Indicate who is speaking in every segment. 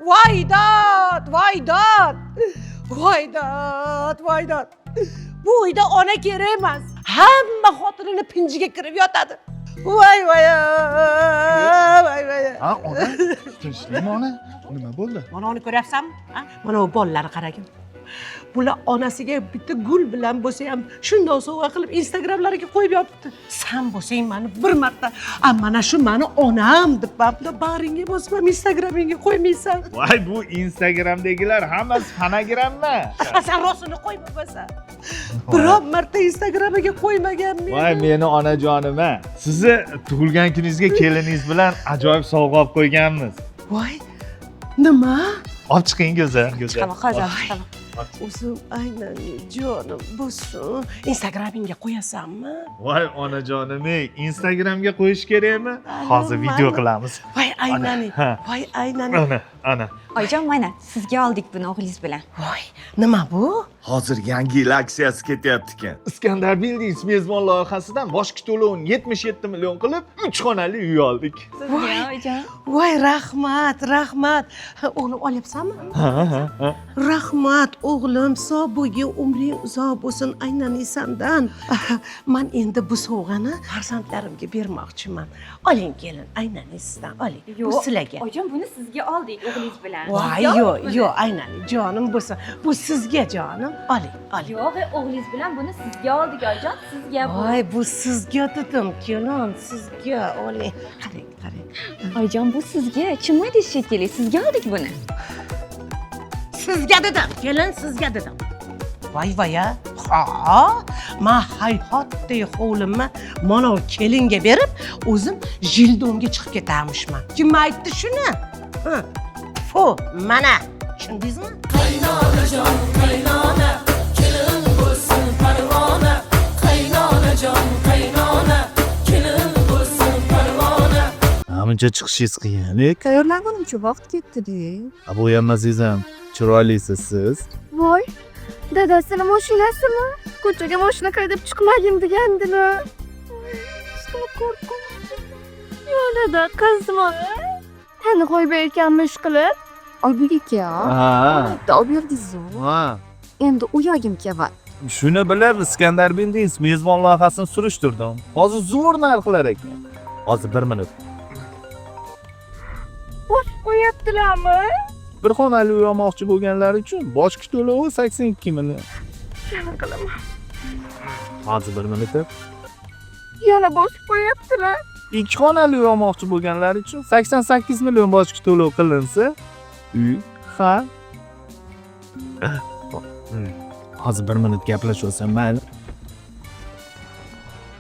Speaker 1: Voydod, voydod. Voydod, voydod. Bu uyda ona kerak emas. Hamma xotinini pinjiga kirib yotadi. Voy voy.
Speaker 2: Ha, ona? Tinchlikmi ona? Nima bo'ldi?
Speaker 1: Mana uni ko'ryapsanmi? Mana bu bolalarni qaragin. Bular onasiga bitta gul bilan bo'lsa ham shundoq sovg'a qilib Instagramlariga qo'yib yopibdi. Sen bo'lsang meni bir marta, mana shu meni onam deb bag'ringga bosib ham Instagramingga qo'ymaysan.
Speaker 2: Voy, bu Instagramdagilar hammasi fonogrammi?
Speaker 1: Sen rostini qo'y bo'lmasa. Biror marta Instagramiga qo'ymaganman.
Speaker 2: Voy, meni onajonim-a. Sizni tug'ilgan kuningizga keliningiz bilan ajoyib sovg'a olib qo'yganmiz.
Speaker 1: Voy, nima?
Speaker 2: Olib chiqing go'zal.
Speaker 3: Chiqaman, hozir chiqaman.
Speaker 1: O'zim aynan jonim bo'lsin. Instagramingga qo'yasanmi?
Speaker 2: Voy, onajonim-ey, Instagramga qo'yish kerakmi? Hozir video qilamiz.
Speaker 1: Voy, aynan. Voy, aynan.
Speaker 2: Ana.
Speaker 3: Oyijon, mana sizga oldik buni o'g'lingiz bilan.
Speaker 1: Voy, nima bu?
Speaker 2: Hozir yangi yil aksiyasi ketyapti ekan. Iskandar Buildings mezbon loyihasidan boshqa to'lovni 77 million qilib 3 xonali uy oldik.
Speaker 3: Sizga oyijon.
Speaker 1: Voy, rahmat. O'g'lim olyapsanmi?
Speaker 2: Ha.
Speaker 1: Rahmat, o'g'lim, sog' bo'lgin, umring uzoq bo'lsin aynanisangdan. Men endi bu sovg'ani farzandlarimga bermoqchiman. Oling kelin, aynanisizdan oling. Bu sizlarga.
Speaker 3: Oyijon, buni sizga oldik o'g'lingiz bilan.
Speaker 1: Voy, yo'q, aynani jonim bo'lsa, bu sizga jonim. Oling.
Speaker 3: Yo'q, o'g'lingiz bilan buni sizga oldik oyijon, sizga bu.
Speaker 1: Voy, bu sizga dedim, kelin, sizga oling. Qarang.
Speaker 3: Oyijon, bu sizga chimaydi shekilli, sizga oldik buni.
Speaker 1: Sizga dedim, kelin, sizga dedim. Voy, ha, men hayotdek hovlimni mana kelinga berib, o'zim jildomga chiqib ketarmishman. Kim aytdi shuni? Fu, mana, tushundingizmi?
Speaker 4: Qaynonajon, qaynona, kelin bo'lsin parvona. Qaynonajon, qaynona, kelin bo'lsin parvona.
Speaker 2: Namuncha chiqishingiz qiyin.
Speaker 5: Tayyorlangunimcha vaqt ketdi-da.
Speaker 2: Bu ham azizam, chiroylisiz siz.
Speaker 5: Voy, dadasini mashinasimi? Ko'chaga mashina haydab chiqmagin degandilar. Ishni qo'rqdim. Yo'lida qizmi? Tani qo'ybayotganmi ish qilib? Oybek aka.
Speaker 2: Ha.
Speaker 5: Olib berdingiz-ku.
Speaker 2: Ha.
Speaker 5: Endi uyagim kevat.
Speaker 2: Shuni bilib Iskandar Buildings mezbon loyihasini surishtirdim. Hozir zo'r narxlar ekan. Hozir 1 minut.
Speaker 5: Bosh qo'yaptilarmi?
Speaker 2: Bir xonali uy olmoqchi bo'lganlar uchun boshqa to'lovi 82 million.
Speaker 5: Yana qilaman.
Speaker 2: Hozir 1 minut.
Speaker 5: Yana bosh qo'yaptilar.
Speaker 2: 2 xonali uy olmoqchi bo'lganlar uchun 88 million boshqa to'lov qilinsa, uy ha. Hozir 1 minut gaplashasan, mayli.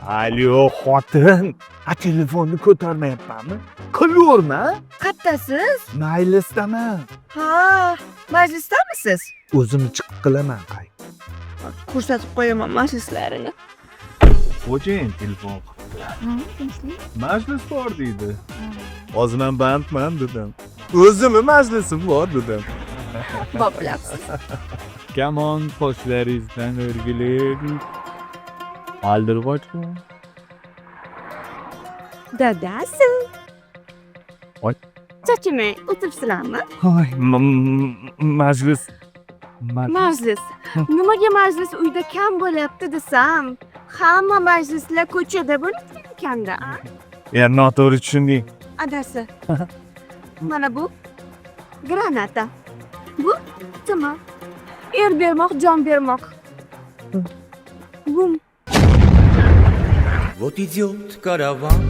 Speaker 2: Alo, xotin. Telefonni ko'tarmayapmanmi? Qilaverma.
Speaker 5: Qattasiz?
Speaker 2: Maylisdaman.
Speaker 5: Ha, majlisdamisiz?
Speaker 2: O'zim chiqib qilaman, qay.
Speaker 5: Ko'rsatib qo'yaman majlislarini.
Speaker 2: Xo'jayin telefon. Majlis bor deydi. Hozir men bandman dedim. O'zimni majlisim bor dedim.
Speaker 5: Boplabsiz.
Speaker 2: Kamon qoshlaringizdan o'rgilib. Aldirvochmi?
Speaker 5: Dadasi.
Speaker 2: Voy.
Speaker 5: Chachimay, o'tiribsizlarmi?
Speaker 2: Hoy, majlis.
Speaker 5: Majlis. Nimaga majlis uyda kam bo'lyapti desam? Hamma majlislar ko'chada bo'ladi ekanda.
Speaker 2: Ya, noto'g'ri tushunding.
Speaker 5: Adasi. Mana bu granata. Bu nima? Er bermoq, jon bermoq. Bum.
Speaker 4: Вот идет караван